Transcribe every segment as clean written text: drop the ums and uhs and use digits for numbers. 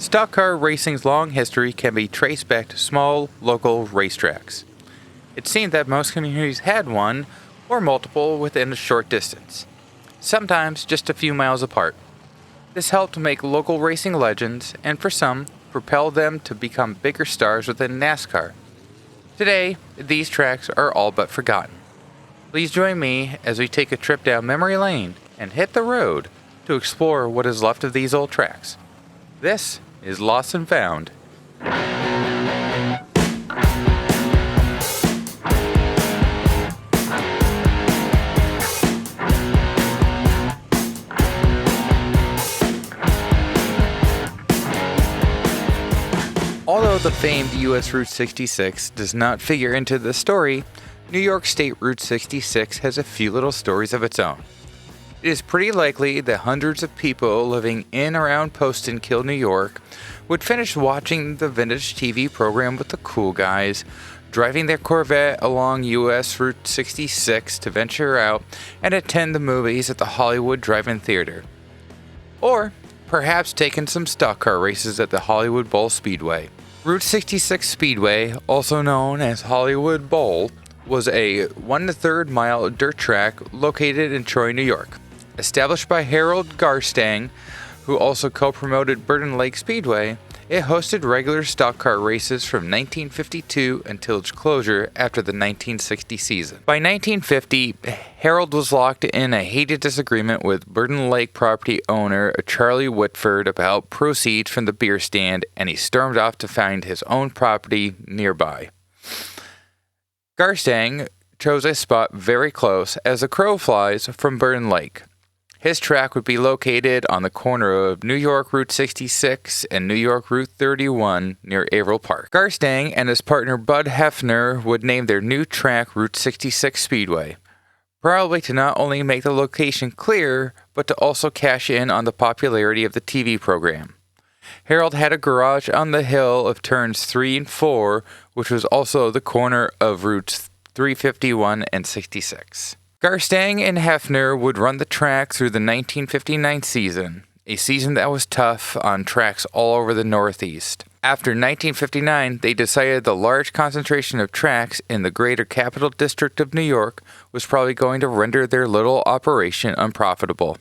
Stock car racing's long history can be traced back to small, local racetracks. It seemed that most communities had one or multiple within a short distance, sometimes just a few miles apart. This helped make local racing legends, and for some, propel them to become bigger stars within NASCAR. Today, these tracks are all but forgotten. Please join me as we take a trip down memory lane and hit the road to explore what is left of these old tracks. This is Lost and Found. Although the famed U.S. Route 66 does not figure into the story, New York State Route 66 has a few little stories of its own. It is pretty likely that hundreds of people living in or around Post-and-Kill, New York, would finish watching the vintage TV program with the cool guys, driving their Corvette along U.S. Route 66 to venture out and attend the movies at the Hollywood Drive-In Theater. Or perhaps taking some stock car races at the Hollywood Bowl Speedway. Route 66 Speedway, also known as Hollywood Bowl, was a 1/3 mile dirt track located in Troy, New York. Established by Harold Garstang, who also co-promoted Burton Lake Speedway, it hosted regular stock car races from 1952 until its closure after the 1960 season. By 1950, Harold was locked in a heated disagreement with Burton Lake property owner Charlie Whitford about proceeds from the beer stand, and he stormed off to find his own property nearby. Garstang chose a spot very close as the crow flies from Burton Lake. His track would be located on the corner of New York Route 66 and New York Route 31 near Averill Park. Garstang and his partner Bud Hefner would name their new track Route 66 Speedway, probably to not only make the location clear, but to also cash in on the popularity of the TV program. Harold had a garage on the hill of turns 3 and 4, which was also the corner of routes 351 and 66. Garstang and Hefner would run the track through the 1959 season, a season that was tough on tracks all over the Northeast. After 1959, they decided the large concentration of tracks in the greater Capital District of New York was probably going to render their little operation unprofitable.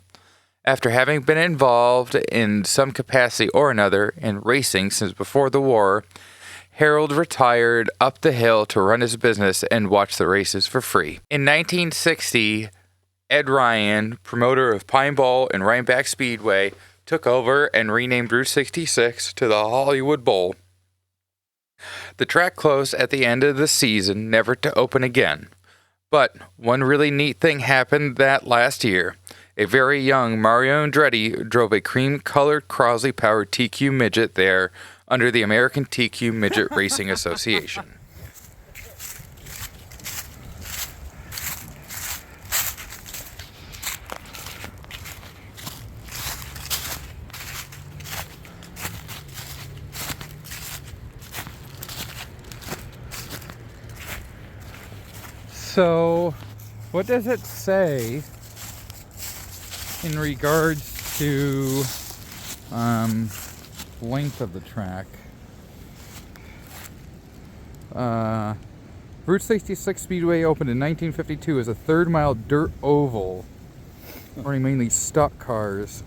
After having been involved in some capacity or another in racing since before the war, Harold retired up the hill to run his business and watch the races for free. In 1960, Ed Ryan, promoter of Pine Ball and Rhinebeck Speedway, took over and renamed Route 66 to the Hollywood Bowl. The track closed at the end of the season, never to open again. But one really neat thing happened that last year. A very young Mario Andretti drove a cream-colored Crosley-powered TQ midget there under the American TQ Midget Racing Association. So, what does it say in regards to length of the track? Route 66 Speedway opened in 1952 as a 3rd mile dirt oval, running mainly stock cars.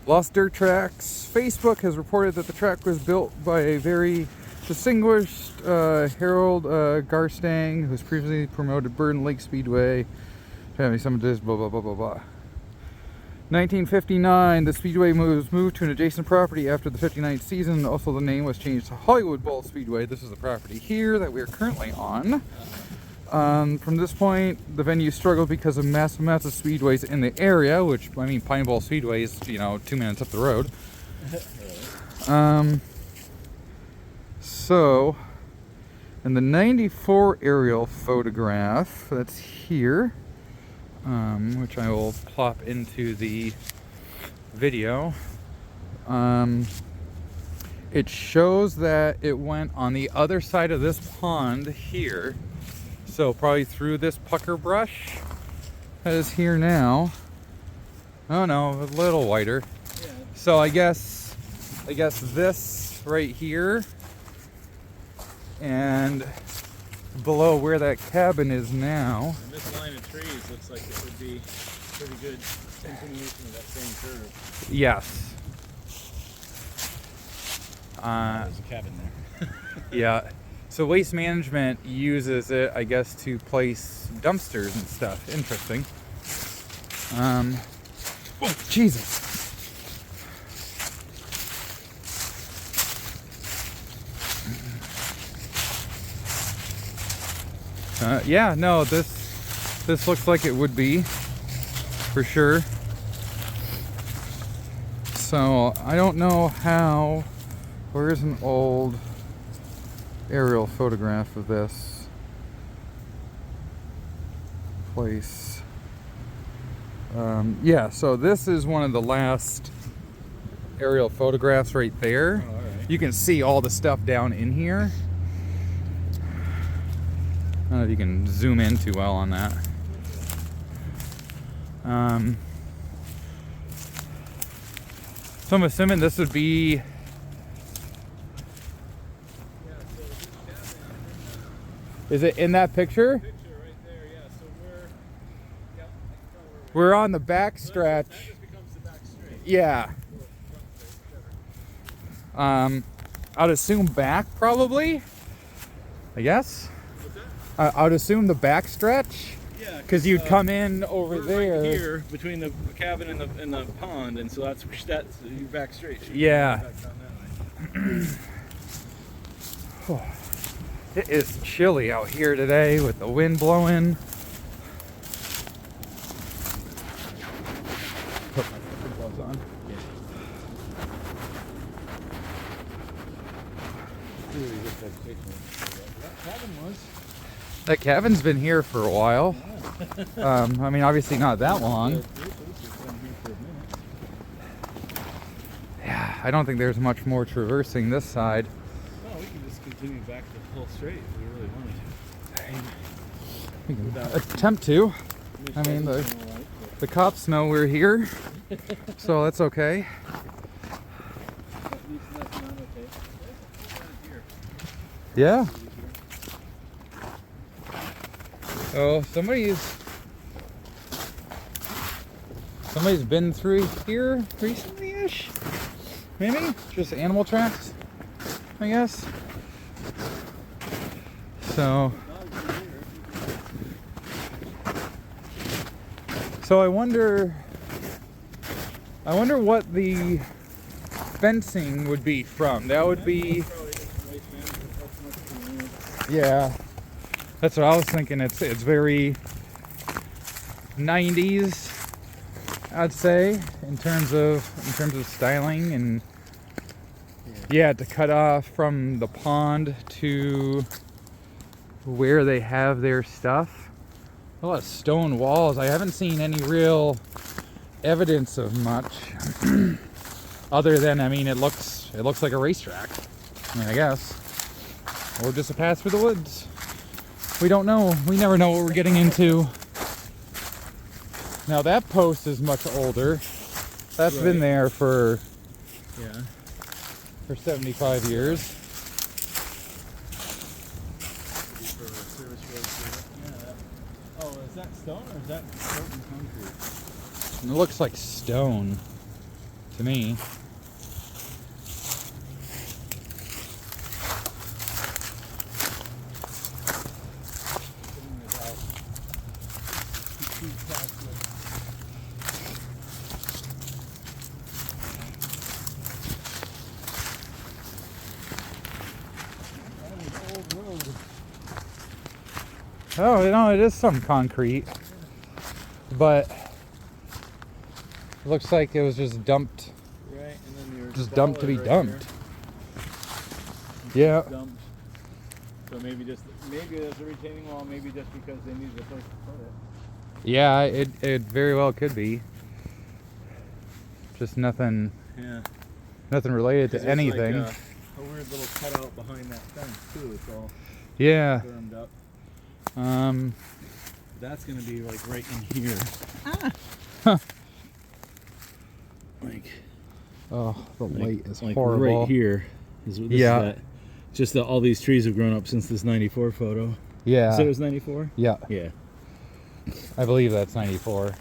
Lost Dirt Tracks Facebook has reported that the track was built by a very distinguished Harold Garstang, who's previously promoted Burton Lake Speedway. Having some of this, blah blah blah blah blah. 1959, the Speedway was moved to an adjacent property after the 59th season. Also, the name was changed to Hollywood Bowl Speedway. This is the property here that we are currently on. From this point, the venue struggled because of massive amounts of speedways in the area, which, I mean, Pine Ball Speedway is, 2 minutes up the road. So, in the 94 aerial photograph, that's here, which I will plop into the video. It shows that it went on the other side of this pond here, so probably through this pucker brush that is here now. Oh no, a little wider. So I guess I guess this right here, and below where that cabin is now. And this line of trees looks like it would be pretty good continuation of that same curve. Yes. There's a cabin there. Yeah. So Waste Management uses it, I guess, to place dumpsters and stuff. Interesting. Oh, Jesus. Yeah, no, this looks like it would be, for sure. So, I don't know how. Where's an old aerial photograph of this place? Yeah, so this is one of the last aerial photographs right there. Oh, all right. You can see all the stuff down in here. I don't know if you can zoom in too well on that. So I'm assuming this would be. Is it in that picture? Picture right there, yeah. So We're on the back stretch. that just becomes the back straight. Yeah. I'd assume back probably. I guess. What's that? I'd assume the back stretch. Yeah. Because you'd come in over We're there. right here between the cabin and the pond, and so that's your back straight. Yeah. Back down that way. It is chilly out here today with the wind blowing. Put my fucking gloves on. That cabin's been here for a while. I mean, obviously not that long. Yeah, I don't think there's much more traversing this side. No, we can just continue back to full straight if we really wanted We can attempt to. to. I mean, the cops know we're here, so that's okay. Yeah. Oh, somebody's been through here recently-ish. Maybe just animal tracks, I guess. So I wonder what the fencing would be from. That would be, yeah. That's what I was thinking. It's very 90s, I'd say, in terms of styling, and yeah, to cut off from the pond to where they have their stuff. A lot of stone walls. I haven't seen any real evidence of much, other than, I mean, it looks like a racetrack. I mean, I guess, or just a path through the woods. We don't know. We never know what we're getting into. Now that post is much older. That's been there for 75 years. Oh, is that stone or is that broken concrete? It looks like stone to me. Oh, you know, it is some concrete, but it looks like it was just dumped. Right, and then you're Just dumped to be right dumped. here. Yeah. Dumped. So maybe there's a retaining wall, maybe just because they needed a place to put it. Yeah, it very well could be. Just nothing related to anything. Like a weird little cutout behind that fence too. It's all Yeah. firmed up. Um. That's gonna be like right in here. Huh. Like Oh, the light is like horrible. right here. This is that. Just that all these trees have grown up since this 94 photo. Yeah. You said it was 94? Yeah. Yeah. I believe that's 94.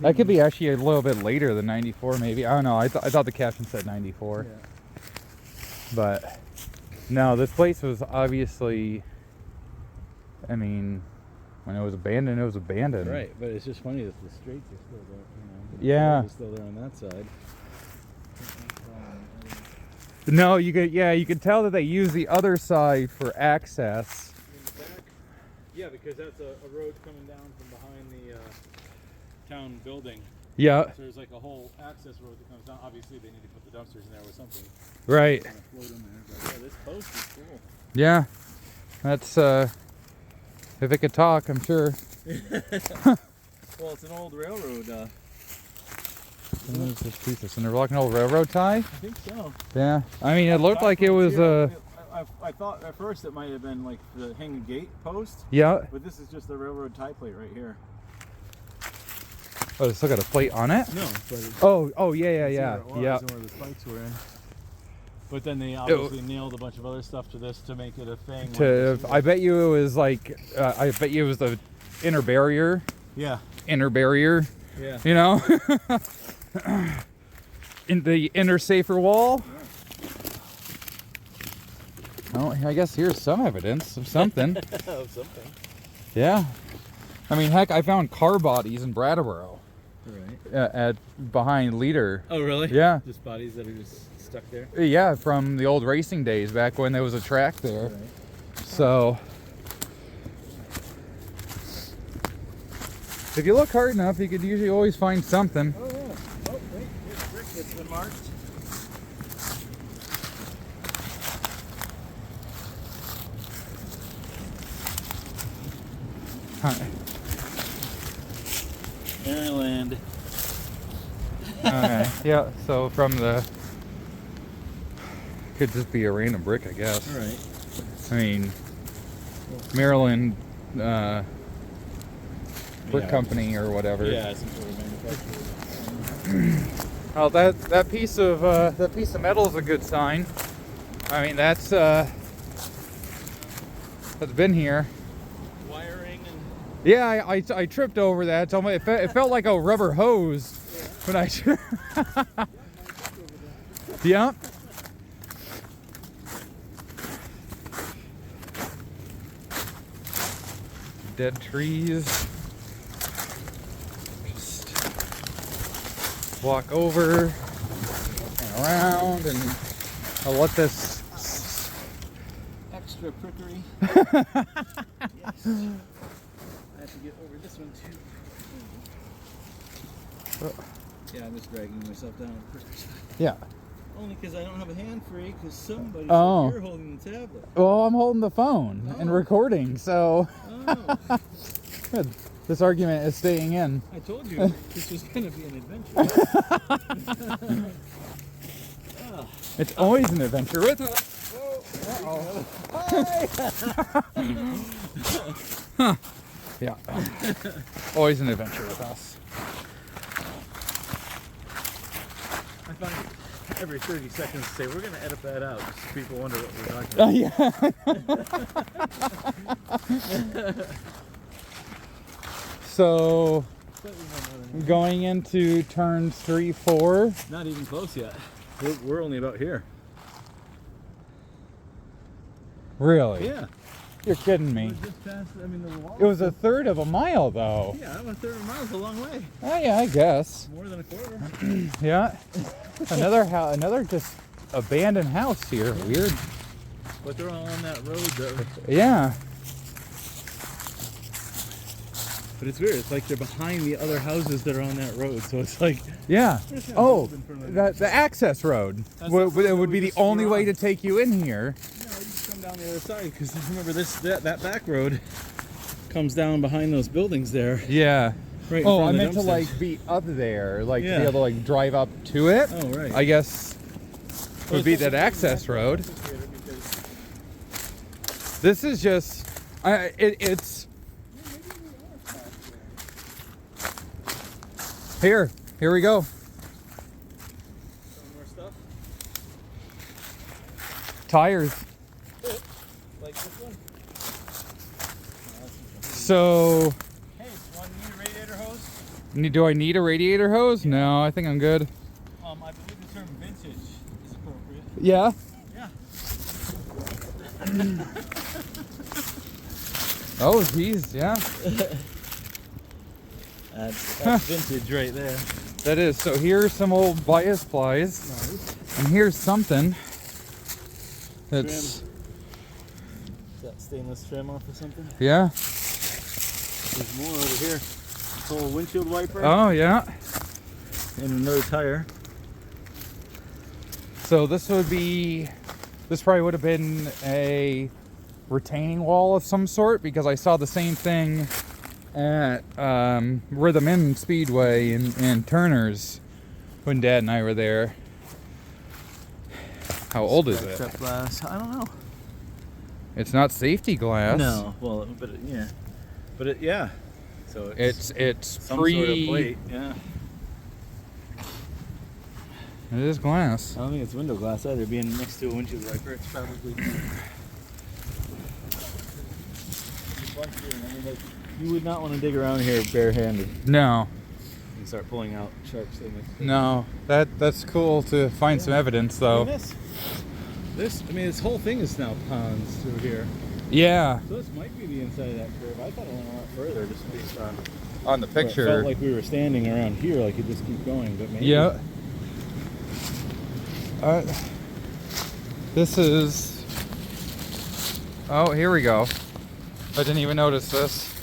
That could be actually a little bit later than 94, maybe. I don't know. I thought the caption said 94. Yeah. But no, this place was obviously, I mean, when it was abandoned, it was abandoned. Right, but it's just funny that the straits are still there. Yeah. It's still there on that side. No, you could tell that they use the other side for access. In the back? Yeah, because that's a road coming down from behind the town building. Yeah. So there's like a whole access road that comes down. Obviously, they need to put the dumpsters in there with something. Right. Kind of float in there. But yeah, this post is cool. Yeah. That's if it could talk, I'm sure. Well, it's an old railroad. What is this piece of cinder block? An old railroad tie? I think so. Yeah. I mean, it looked like it was I thought at first it might have been like the hanging gate post. Yeah. But this is just the railroad tie plate right here. Oh, it's still got a plate on it? No, but it's Oh, yeah. yeah. Yeah. Where the spikes were in. But then they obviously nailed a bunch of other stuff to this to make it a thing. I bet you it was like, I bet you it was the inner barrier. Yeah. Inner barrier. Yeah. You know? In the inner safer wall. Oh, I guess here's some evidence of something. Of something. Yeah. I mean, heck, I found car bodies in Brattleboro. Right. Behind Leader. Oh, really? Yeah. Just bodies that are just stuck there? Yeah, from the old racing days back when there was a track there. Right. So, if you look hard enough, you could usually always find something. Oh, yeah. Oh, wait. Here's a brick that's been marked. Maryland. Okay. Yeah, so from the, could just be a random brick, I guess. All right. I mean, Maryland brick company or whatever. Yeah, some sort of manufacturer. Oh, that piece of metal is a good sign. I mean, that's been here. Wiring and Yeah, I tripped over that. So it felt like a rubber hose when I. Yep. Dead trees. Just walk over and around, and I'll let this. extra prickery. Yes. I have to get over this one too. Yeah, I'm just dragging myself down on the pricker side. Yeah. Only because I don't have a hand free because somebody Oh. said you're holding the tablet. Well, I'm holding the phone and recording, so Oh, good. This argument is staying in. I told you this was going to be an adventure. Oh. It's always an adventure with us. Yeah. Always an adventure with us. I find every 30 seconds to say, we're going to edit that out just so people wonder what we're talking about. Yeah. So, going into turns 3, 4. Not even close yet. We're only about here. Really? Yeah. You're kidding me. We're just past, the wall. It was a third of a mile, though. Yeah, 1/3 of a mile is a long way. Oh, yeah, I guess. More than a quarter. Yeah. Another just abandoned house here. Weird. But they're all on that road, though. Yeah. But it's weird. It's like they're behind the other houses that are on that road. So it's like... Yeah. There's no Oh, road in front of the access road. That's It the road would be we the just only were way on. to take you in here. No, you just come down the other side. Because remember, that back road comes down behind those buildings there. Yeah. Right in Oh, front I of the meant to dumpsters. like be up there, like to Yeah. be able to like drive up to it. Oh, right. I guess would be that access road. This is just, it's here we go. Tires. Like this one. So, Hey, one need a radiator hose? do I need a radiator hose? No, I think I'm good. I believe the term vintage is appropriate. Yeah. Yeah. Oh, geez, yeah. That's vintage right there. That is. So here's some old bias plies, Nice. and here's something that's Is that stainless trim off or something? yeah. There's more over here. This whole windshield wiper Oh yeah. and another tire. So this probably would have been a retaining wall of some sort, because I saw the same thing at Rhythm Inn Speedway and Turner's when Dad and I were there. How old is it? Step glass. I don't know. It's not safety glass. No. Well, but yeah. But it, yeah. So It's some pre. sort of plate. Yeah. It is glass. I don't think it's window glass either. Being next to a windshield wiper, it's probably. You would not want to dig around here barehanded No, and start pulling out sharp things. no. That's cool to find some evidence though. This, I mean, this whole thing is now ponds through here. Yeah, So this might be the inside of that curve. I thought it went a lot further, just based on. on the It picture. felt like we were standing around here, like it just keep going, but maybe. Yeah. This is. Oh, here we go. I didn't even notice this.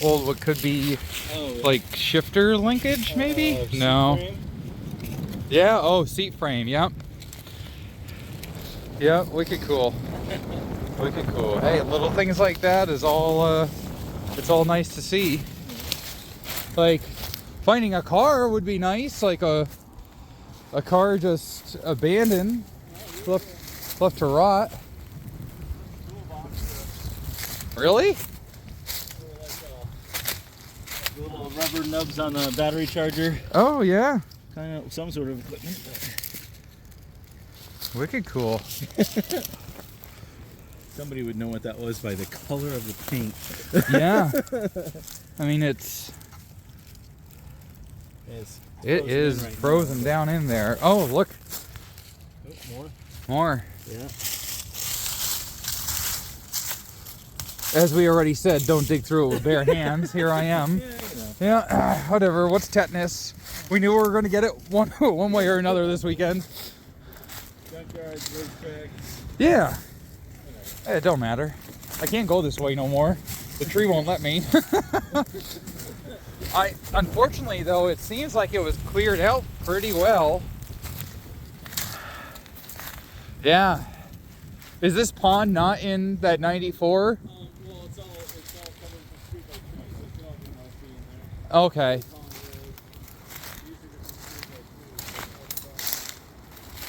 Old, what could be Oh, like shifter linkage, maybe? No. Yeah. Oh, seat frame. Yep. Yep. Wicked cool. Wicked cool. Hey, little things like that is all. It's all nice to see. Like finding a car would be nice. Like a car just abandoned, left to rot. Really? Little rubber nubs on the battery charger. Oh yeah. Kind of some sort of equipment. Wicked cool. Somebody would know what that was by the color of the paint. Yeah. I mean, it is right frozen now. down in there. Oh, look. Oh, more. More. Yeah. As we already said, don't dig through it with bare hands. Here I am. Yeah, you know. Yeah, whatever. What's tetanus? We knew we were going to get it one way or another this weekend. Junkyards, racetracks. Yeah. It don't matter. I can't go this way no more. The tree won't let me. Unfortunately though, it seems like it was cleared out pretty well. Yeah. Is this pond not in that 94? Well, it's all coming from Speedway. So it can all be healthy in there. Okay. It's on the road. Usually there's some Speedway too.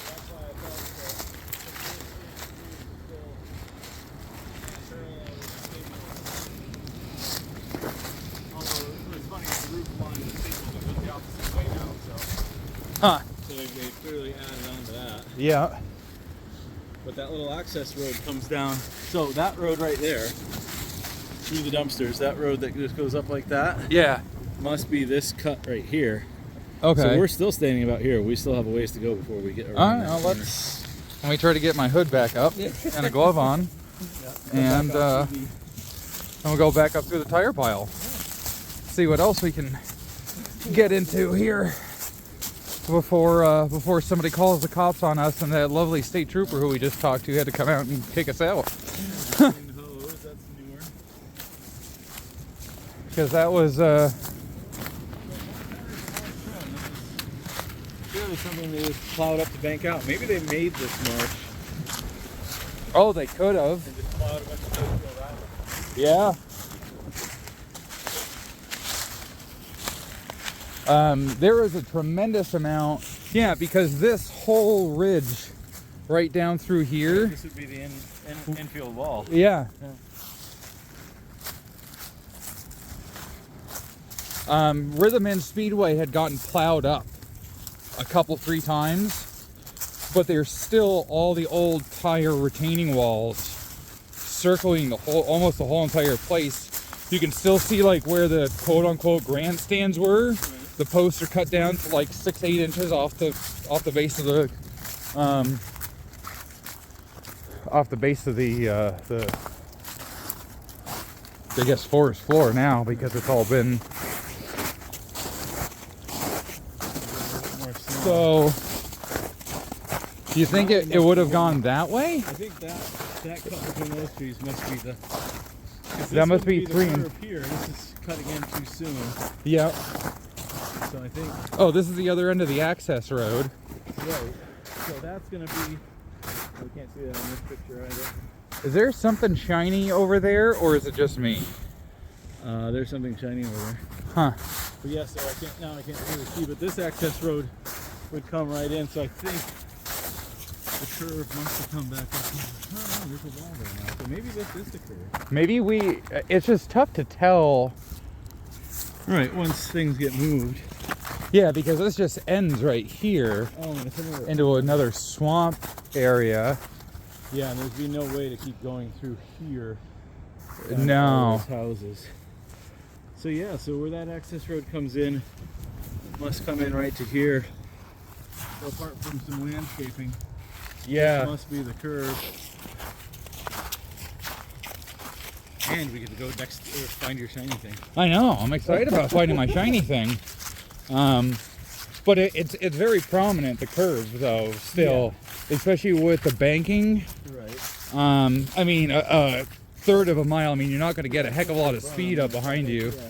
That's why I thought although it was funny, the route line of the signal goes the opposite way now, so Huh. they clearly added on to that. Yeah. But that little access road comes down. So that road right there, through the dumpsters, that road that just goes up like that, Yeah. must be this cut right here. Okay. So we're still standing about here. We still have a ways to go before we get All around. right. that Well, corner. let me try to get my hood back up and a glove on, and we'll go back up through the tire pile. See what else we can get into here before somebody calls the cops on us and that lovely state trooper who we just talked to had to come out and kick us out. Hose, that's newer. Because that was Clearly something they just plowed up to bank out. Maybe they made this marsh oh, they could have. and just plowed a bunch of field out. Yeah. There is a tremendous amount. Yeah, because this whole ridge right down through here. This would be the infield wall. Yeah. Rhythm Inn Speedway had gotten plowed up a couple, 3 times. but there's still all the old tire retaining walls circling the whole, almost the whole entire place. You can still see like where the quote-unquote grandstands were. Right. The posts are cut down to like 6-8 inches off the base of the I guess forest floor now, because it's all been. So, do you think it would have gone that way? I think that cut between those trees must be the. That must be the 3 curve here. This is cutting in too soon. Yep. So I think. Oh, this is the other end of the access road. Right. So that's gonna be. We can't see that on this picture either. Is there something shiny over there, or is it just me? There's something shiny over there. Huh. But yeah, so I can't really see, but this access road would come right in, so I think the curve must have come back up. Oh, no, there's a wall there now, so maybe this is the curve. Maybe it's just tough to tell. Right, once things get moved. Yeah, because this just ends right here into another swamp area. Yeah, and there'd be no way to keep going through here. No. Those houses. So yeah, so where that access road comes in, it must come in right to here. So apart from some landscaping, Yeah. this must be the curve. And we get to go next or find your shiny thing. I know. I'm excited about finding my shiny thing. But it's very prominent, the curve, though, still. Yeah. Especially with the banking. Right. I mean, a third of a mile, I mean, you're not going to get a heck of a lot of speed up behind you. Yeah.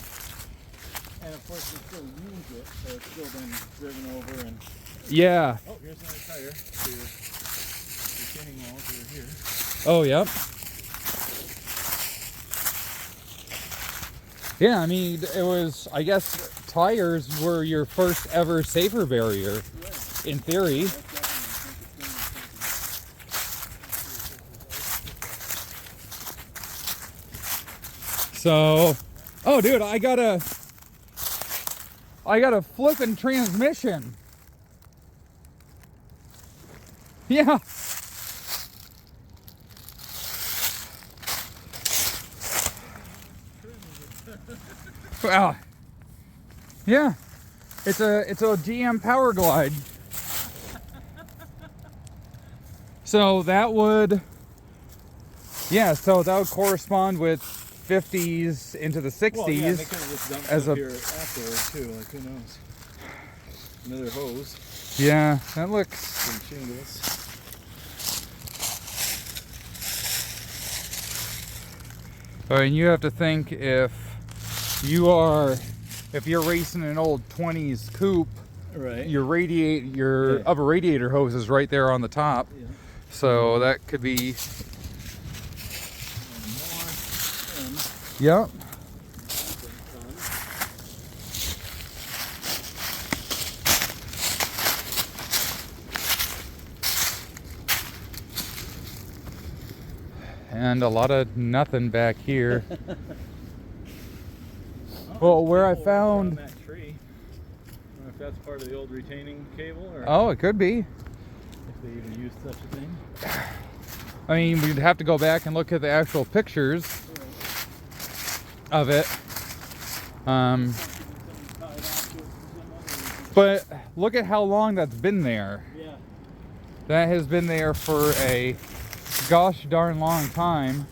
And of course, we still use it, so it's still been driven over and... Yeah. Oh, here's another tire. So your retaining walls over here. Oh, yep. Yeah, I mean, it was, I guess, tires were your first ever safer barrier, Right. in theory. So, oh dude, I got a flipping transmission. Yeah. Wow. Yeah. It's a GM Power Glide. So that would, yeah, so that would correspond with 50s into the 60s. Well, yeah, they could have just dumped as up a here afterwards too, like who knows. Another hose. Yeah, that looks Some shingles. I mean, you have to think if you're racing an old 20s coupe, Right. your upper radiator hose is right there on the top. Yeah. So that could be. And Yep. And a lot of nothing back here. Well, where I found. that tree. I don't know if that's part of the old retaining cable or Oh, it could be. if they even used such a thing. I mean, we'd have to go back and look at the actual pictures of it. But look at how long that's been there. Yeah. That has been there for a gosh darn long time.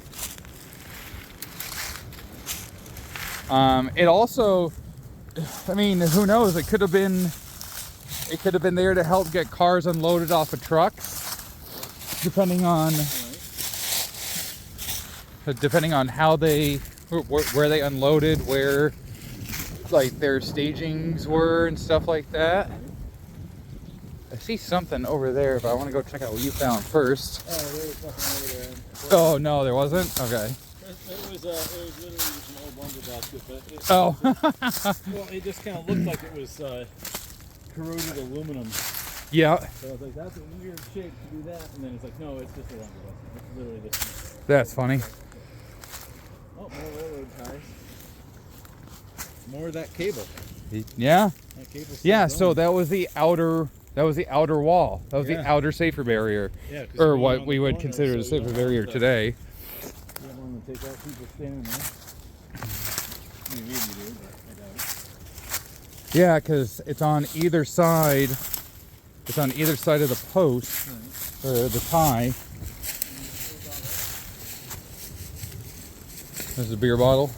It also, I mean, who knows? It could have been there to help get cars unloaded off of trucks, depending on how where they unloaded, where like their stagings were and stuff like that. I see something over there, but I want to go check out what you found first. Oh, there was nothing over there. Oh no, there wasn't? Okay. It was literally just an old lumber basket, but it, Oh. well, it just kind of looked like it was corroded aluminum. Yeah. So I was like, that's a weird shape to do that, and then it's like, no, it's just a lumber basket. It's literally just. That's funny. Oh, more railroad ties. More of that cable. Yeah. That cable's Yeah, still so going. that was the outer That was the outer wall. That was the Yeah. outer safer barrier. Yeah, 'cause Or you're what on we the would corner, consider the so you safer don't barrier want to- today. You don't want to take out people standing there. I mean, maybe you do, but I doubt it. Yeah, because it's on either side. It's on either side of the post, or the tie. There's a beer bottle.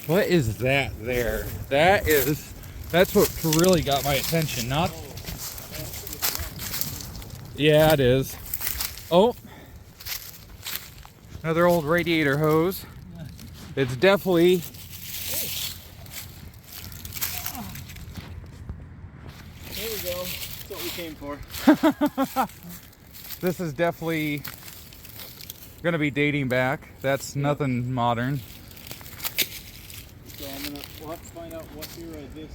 What is that there? That's what really got my attention. Not. Yeah, it is. Oh, another old radiator hose. It's definitely. There we go. That's what we came for. This is definitely gonna be dating back. That's nothing modern. So we'll have to find out what era this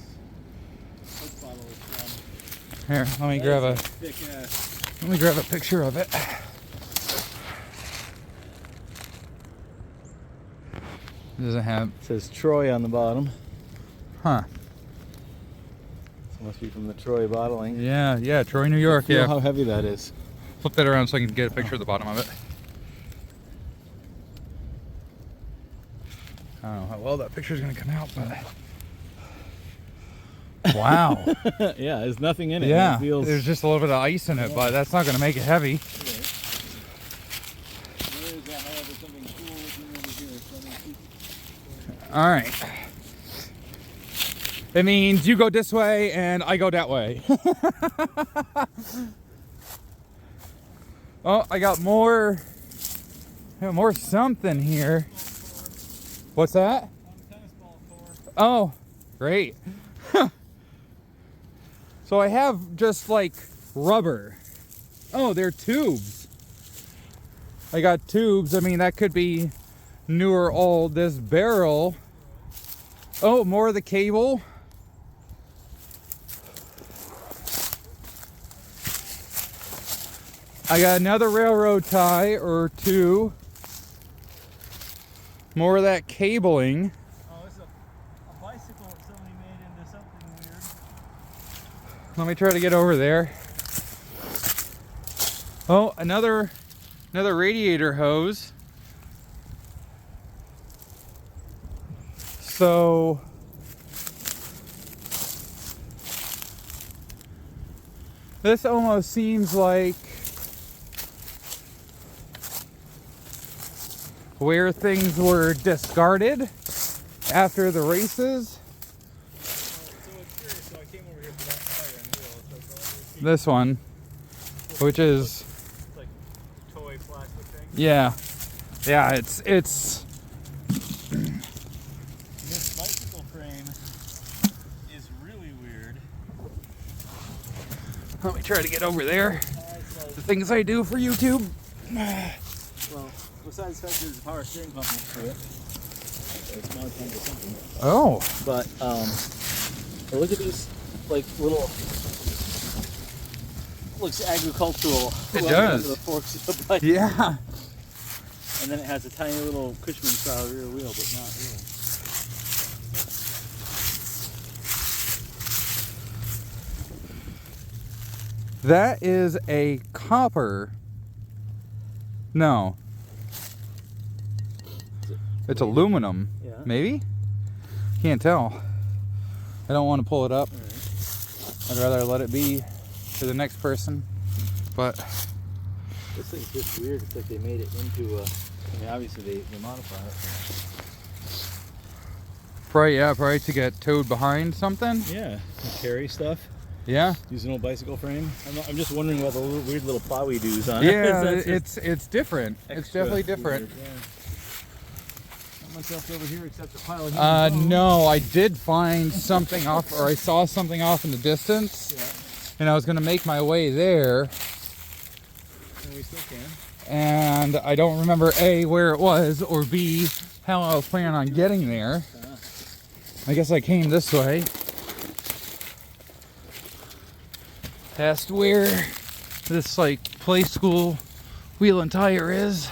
Coke bottle is from. Here, let me grab a. Thick ass. Let me grab a picture of it. Does it have? It says Troy on the bottom. Huh? So it must be from the Troy bottling. Yeah, Troy, New York. Feel Yeah. how heavy that is. Flip that around so I can get a picture of the bottom of it. I don't know how well that picture is going to come out, but wow. Yeah, there's nothing in it. Yeah, It feels... there's just a little bit of ice in it, but that's not going to make it heavy. All right. It means you go this way and I go that way. Oh, I got more something here. What's that? Oh, great. So I have just like rubber. Oh, they're tubes. I got tubes. I mean, that could be new or old. This barrel. Oh, more of the cable. I got another railroad tie or two. More of that cabling. Oh, it's a bicycle that somebody made into something weird. Let me try to get over there. Oh, another radiator hose. So this almost seems like where things were discarded after the races. So it's curious, so I came over here for that tire and wheel. It's like the This one, which is, like toy plastic thing. yeah, it's This bicycle frame is really weird. let me try to get over there. The things I do for YouTube. Well, besides the fact there's a power steering pump next to it. It's not or something. Oh, But look at these like little looks agricultural. It Well, does. The forks of the bike. yeah. And then it has a tiny little Cushman style rear wheel, but not really. That is a copper. No. It's aluminum. Yeah. Maybe? Can't tell. I don't want to pull it up. All right. I'd rather let it be for the next person. But This thing's just weird. It's like they made it into a. I mean, obviously they modify it. probably to get towed behind something. Yeah. Carry stuff. Yeah. Use an old bicycle frame. I'm just wondering about the weird little plowy doos on it. Yeah, That's just it's different. It's extra definitely different. weird, yeah. Not much else over here except a pile of human bones. No, I did find something off, or I saw something off in the distance, Yeah. and I was gonna make my way there, And we still can. and I don't remember A, where it was, or B, how I was planning on getting there. I guess I came this way. Past where this like play school wheel and tire is.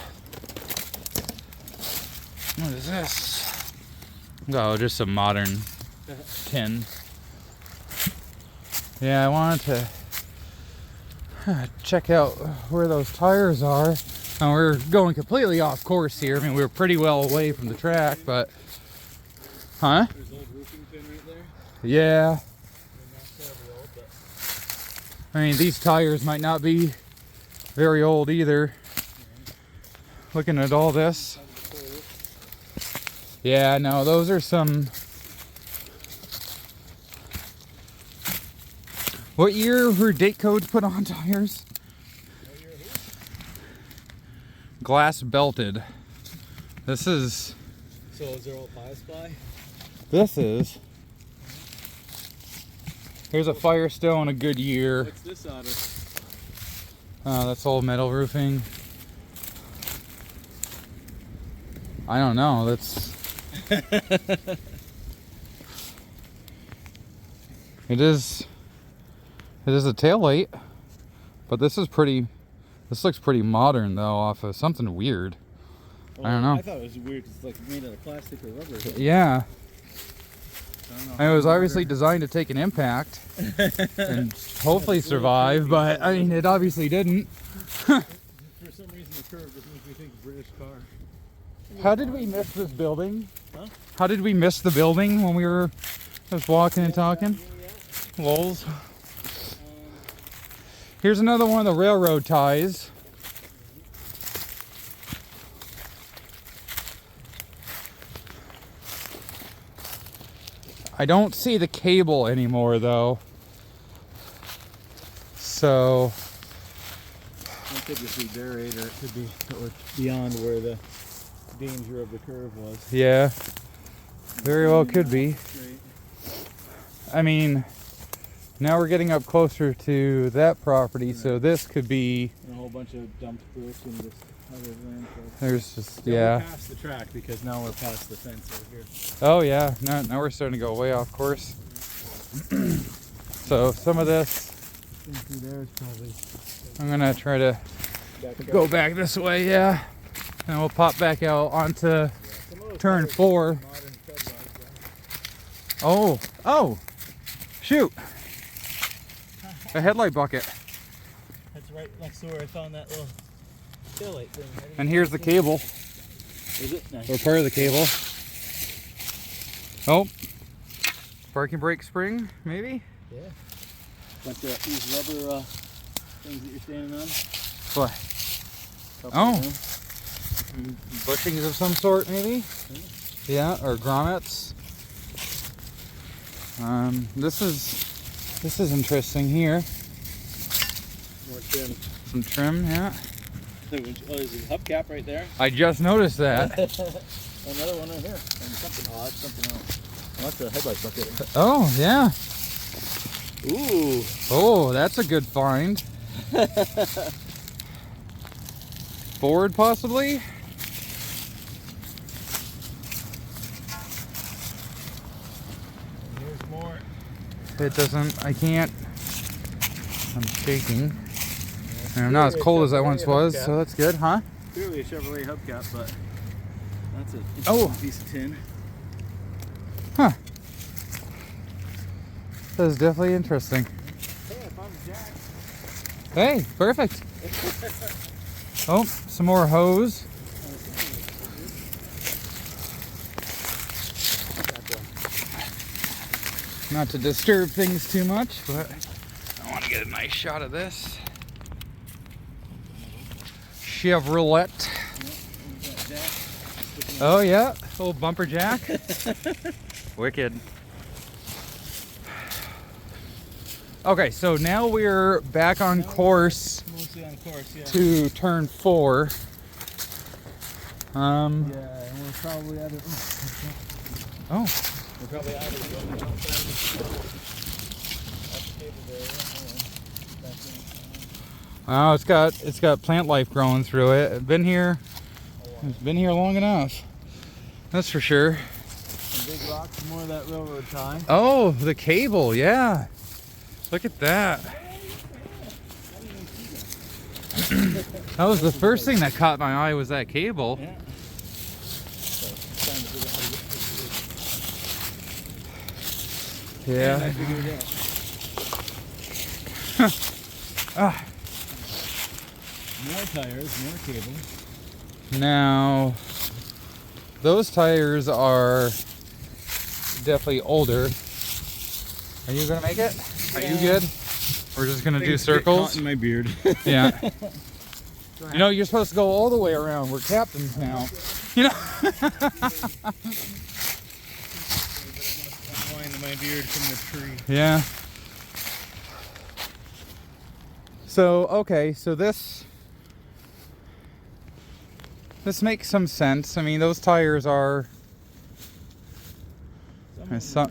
What is this? Oh, just a modern tin. Yeah, I wanted to check out where those tires are. Now we're going completely off course here. I mean, we were pretty well away from the track, but... Huh? There's old roofing pin right there. Yeah. They're not terribly old, but... I mean, these tires might not be very old either. Looking at all this. Yeah, no, those are some... What year were date codes put on tires? Glass belted. This is... So is there old Pie Spy? This is... Here's a Firestone, a good year. What's this out of? Oh, that's old metal roofing. I don't know, that's... It is a taillight, but this is pretty... This looks pretty modern though, off of something weird. Well, I don't know. I thought it was weird because it's like made out of plastic or rubber. Yeah. I don't know And it was how obviously designed to take an impact and hopefully survive, but I mean, it obviously didn't. For some reason, the curve just makes me think British car. How did we miss this building? Huh? How did we miss the building when we were just walking and talking? Lols. Here's another one of the railroad ties. I don't see the cable anymore though. So It could just be buried, or it could be beyond where the danger of the curve was. yeah, very well could be. Straight. I mean, now we're getting up closer to that property, so this could be, And a whole bunch of dumped bricks and just other land. there's just, We're yeah. past the track because now we're past the fence over here. Oh yeah, now we're starting to go way off course. So some of this, Through there is probably I'm gonna try to back go back this way, yeah. And we'll pop back out onto turn 4. Oh, shoot. A headlight bucket. That's right next to where I found that little taillight thing. And here's the cable, Is it? Nice. or part of the cable. Oh, parking brake spring, maybe? Yeah. Bunch of these rubber things that you're standing on. What? Couple Oh. of them. Bushings of some sort, maybe? Yeah, or grommets. This is interesting here. More trim. Some trim, yeah. Oh, there's a hubcap right there. I just noticed that. Another one right here. And something odd, something else. Oh, that's a headlight bucket. Oh, yeah. Ooh. Oh, that's a good find. Ford, possibly? Here's more. It doesn't, I can't. I'm shaking. And I'm not as cold as I once was, so that's good, huh? Clearly a Chevrolet hubcap, but that's an Oh. interesting piece of tin. Huh. That is definitely interesting. Hey, I found a jack. Hey, perfect. Oh, some more hose. Not to disturb things too much, but I want to get a nice shot of this. Chevrolet. Oh yeah, old bumper jack. Wicked. Okay, so now we're back on course Mostly on course, yeah. to turn 4. Yeah, and we're probably out of. Oh, We're probably out of the cable there. oh, it's got plant life growing through it. It's been here long enough. That's for sure. Some big rocks, more of that railroad tie. Oh, the cable, yeah. Look at that. That was the first thing that caught my eye, was that cable. Yeah. Yeah. And I figured it out. Ah. More tires, more cable. Now, those tires are definitely older. Are you gonna make it? Are you good? We're just gonna do circles. In my beard. Yeah. You know, you're supposed to go all the way around. We're captains now. You know. Unwind my beard from the tree. Yeah. So, okay, so this makes some sense. I mean, those tires are, yeah, some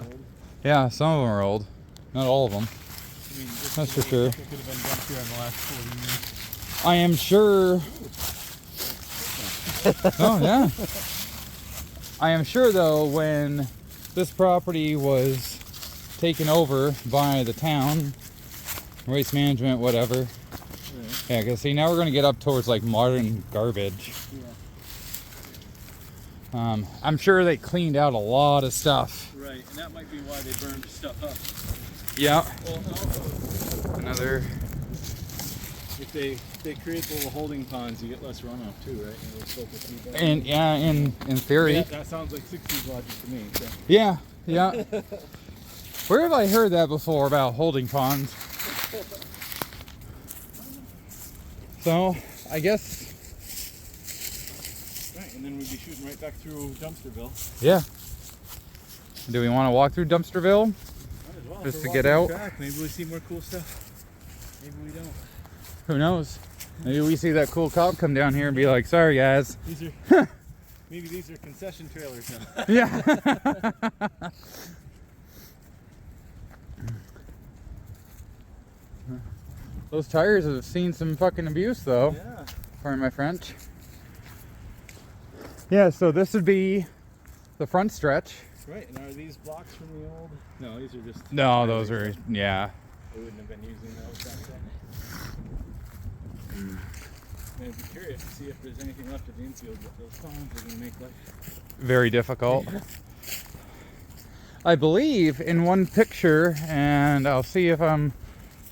of them are old. Not all of them. I mean, That's for sure. It could have been dumped here in the last 40 years. I am sure. Oh, yeah. I am sure, though, when this property was taken over by the town, waste management, whatever. Right. Yeah, because see, now we're going to get up towards like modern garbage. Yeah. I'm sure they cleaned out a lot of stuff. Right, and that might be why they burned stuff up. Yeah. Well, also, Another. if they create the little holding ponds, you get less runoff too, right? And it'll soak the people. And yeah, in theory. Yeah, that sounds like 60s logic to me. So. Yeah, yeah. Where have I heard that before about holding ponds? So, I guess. Right, and then we'd be shooting right back through Dumpsterville. Yeah. Do we want to walk through Dumpsterville? Might as well. Just If to we're get walking out? the track, maybe we see more cool stuff. Maybe we don't. Who knows? Maybe we see that cool cop come down here and be like, sorry guys. These are maybe these are concession trailers now. Yeah. Those tires have seen some fucking abuse though. Yeah. Pardon my French. Yeah, so this would be the front stretch. Right, and are these blocks from the old? No, these are just. No, those are, yeah. They wouldn't have been using those back then. I'd be curious to see if there's anything left of the infield, but those ponds are going to make life Very difficult. I believe in one picture, and I'll see if I'm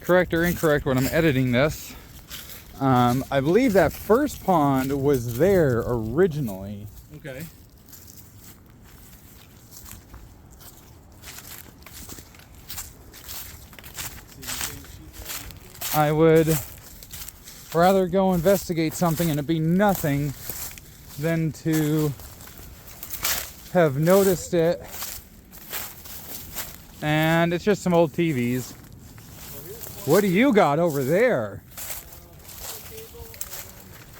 correct or incorrect when I'm editing this. I believe that first pond was there originally. Okay. I would rather go investigate something and it be nothing than to have noticed it and it's just some old TVs. What do you got over there?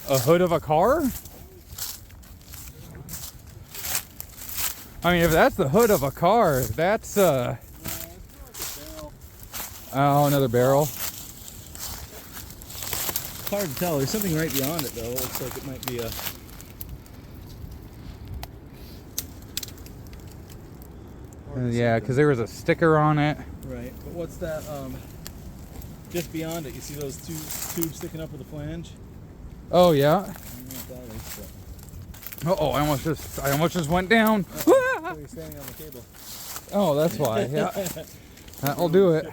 A hood of a car? I mean, if that's the hood of a car, that's oh, another barrel. It's hard to tell. There's something right beyond it, though. It looks like it might be a. Yeah, because there was a sticker on it. Right, but what's that? Just beyond it, you see those two tubes sticking up with the flange? Oh yeah. I don't know what that is, but. Oh, I almost just went down. So you're standing on the cable. Oh, that's why. Yeah, that'll do it.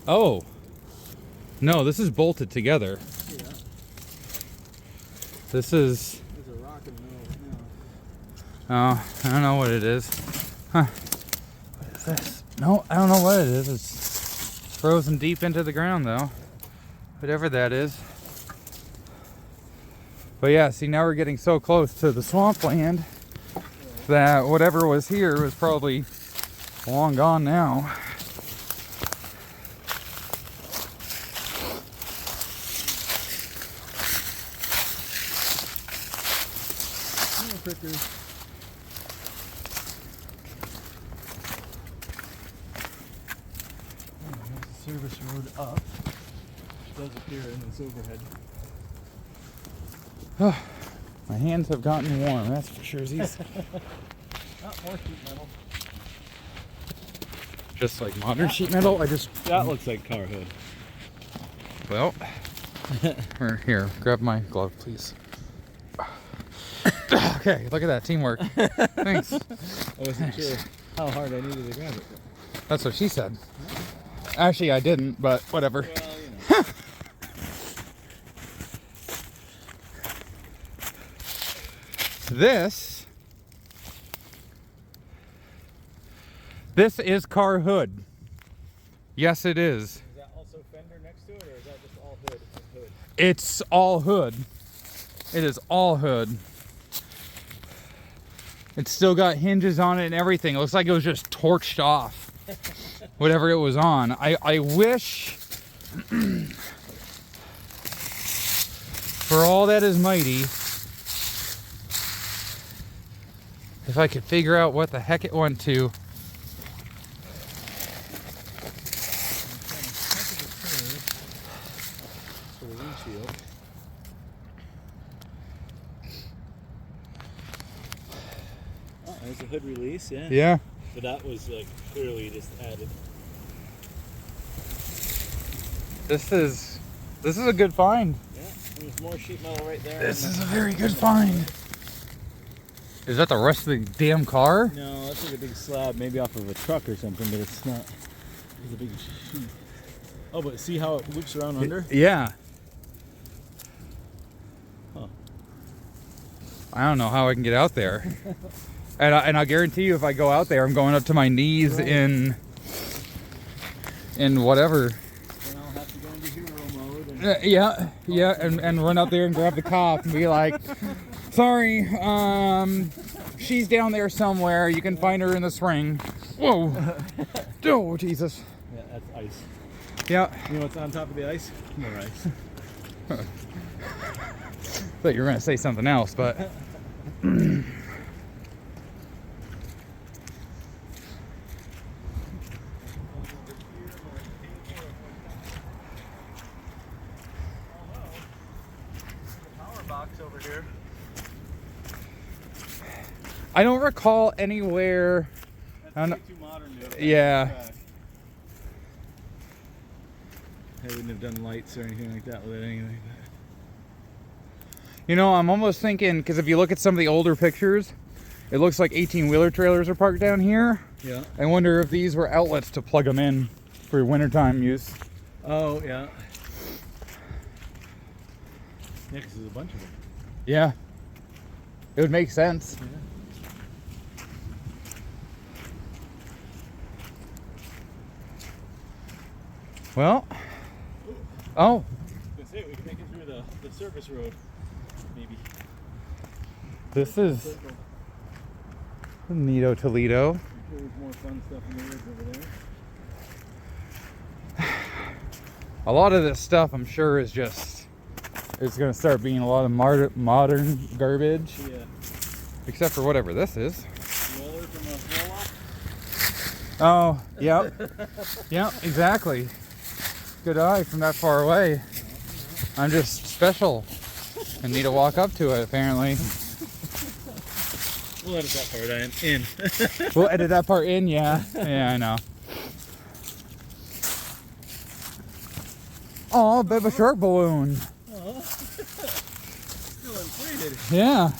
Oh, no, this is bolted together. Yeah. This is. There's a rock in the middle of it now. Oh, I don't know what it is. Huh? What is this? No, I don't know what it is. It's frozen deep into the ground, though. Whatever that is. But yeah, see, now we're getting so close to the swampland that whatever was here was probably long gone now. Prickers. There's the service road up, which does appear in this overhead. My hands have gotten warm, that's for sure. Not more sheet metal. Just like modern sheet metal. That looks like car hood. Well, here, grab my glove, please. Okay, look at that teamwork. Thanks. I wasn't sure how hard I needed to grab it. That's what she said. Actually, I didn't, but whatever. Well, you know. This is car hood. Yes, it is. Is that also fender next to it, or is that just all hood and hood? It's all hood. It is all hood. It's still got hinges on it and everything. It looks like it was just torched off. Whatever it was on. I wish, for all that is mighty, if I could figure out what the heck it went to. For the windshield. Oh, there's a hood release, yeah. Yeah. But that was like clearly just added. This is a good find. Yeah, there's more sheet metal right there. This is a very good find. Is that the rest of the damn car? No, that's like a big slab, maybe off of a truck or something, but it's not. It's a big sheet. Oh, but see how it loops around under? Yeah. Huh. I don't know how I can get out there. And I guarantee you, if I go out there, I'm going up to my knees in whatever. Then I'll have to go into hero mode. And and run up there and grab the cop and be like, sorry, she's down there somewhere. You can find her in the spring. Whoa. Oh, Jesus. yeah, that's ice. Yeah. You know what's on top of the ice? More ice. Thought you were going to say something else, but... Over here. I don't recall anywhere... That's way too modern to have Yeah. track. They wouldn't have done lights or anything like that with it anyway. You know, I'm almost thinking, because if you look at some of the older pictures, it looks like 18-wheeler trailers are parked down here. Yeah. I wonder if these were outlets to plug them in for wintertime use. Oh, yeah. Yeah, because there's a bunch of them. Yeah. It would make sense. Yeah. Well. Oh. I was gonna say, we can make it through the service road, maybe. This is Neato Toledo. I'm sure there's more fun stuff in the woods over there. A lot of this stuff, I'm sure, is just... It's going to start being a lot of modern garbage. Yeah. Except for whatever this is. Roller from a roll-off? Oh, yep. Yep, exactly. Good eye from that far away. I'm just special and need to walk up to it, apparently. We'll edit that part in. We'll edit that part in, yeah. Yeah, I know. Oh, baby shark balloon. Oh. Still inflated. Yeah.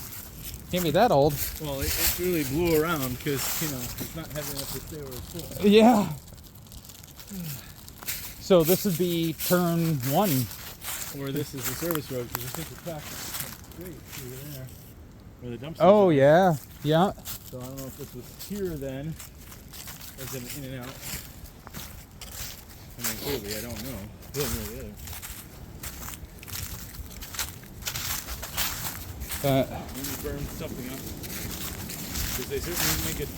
Can't be that old. Well, it really blew around because, you know, it's not heavy enough to stay where it's full. Yeah. So this would be turn 1. Or this is the service road because I think the track is straight through there. Where the dumpster Oh, is. yeah. Yeah. So I don't know if this was here then, as in and out. I mean, clearly, I don't know. One or the other. Maybe burn something up. Because they certainly make it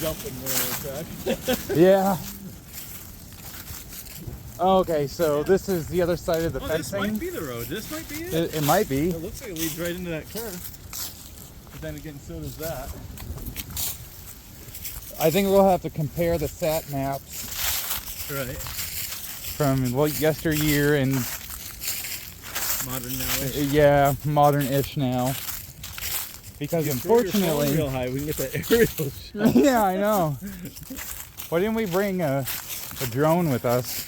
jump in the track. Yeah. Okay, so this is the other side of the This fencing. might be the road. This might be it. It might be. It looks like it leads right into that curve. But then again, so does that. I think we'll have to compare the sat maps Right. from yesteryear and Modern now. yeah, modern-ish now. Because unfortunately, real high, we can get that aerial shot. yeah, I know. Why didn't we bring a drone with us?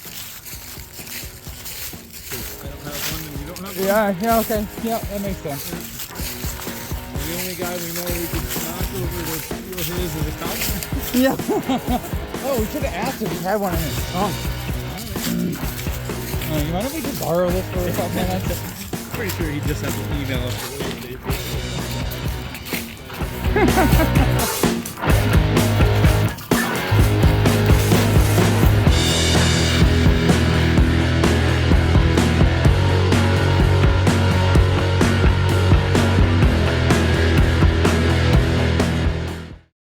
I don't have one and you don't have one. Yeah, okay. Yeah, that makes sense. We only guy we know we could knock over to steal his is a cop. Yeah. Oh, we should have asked if he had one in his trunk. You mind if we just borrow this for a couple minutes? Pretty sure he just has to email us the way they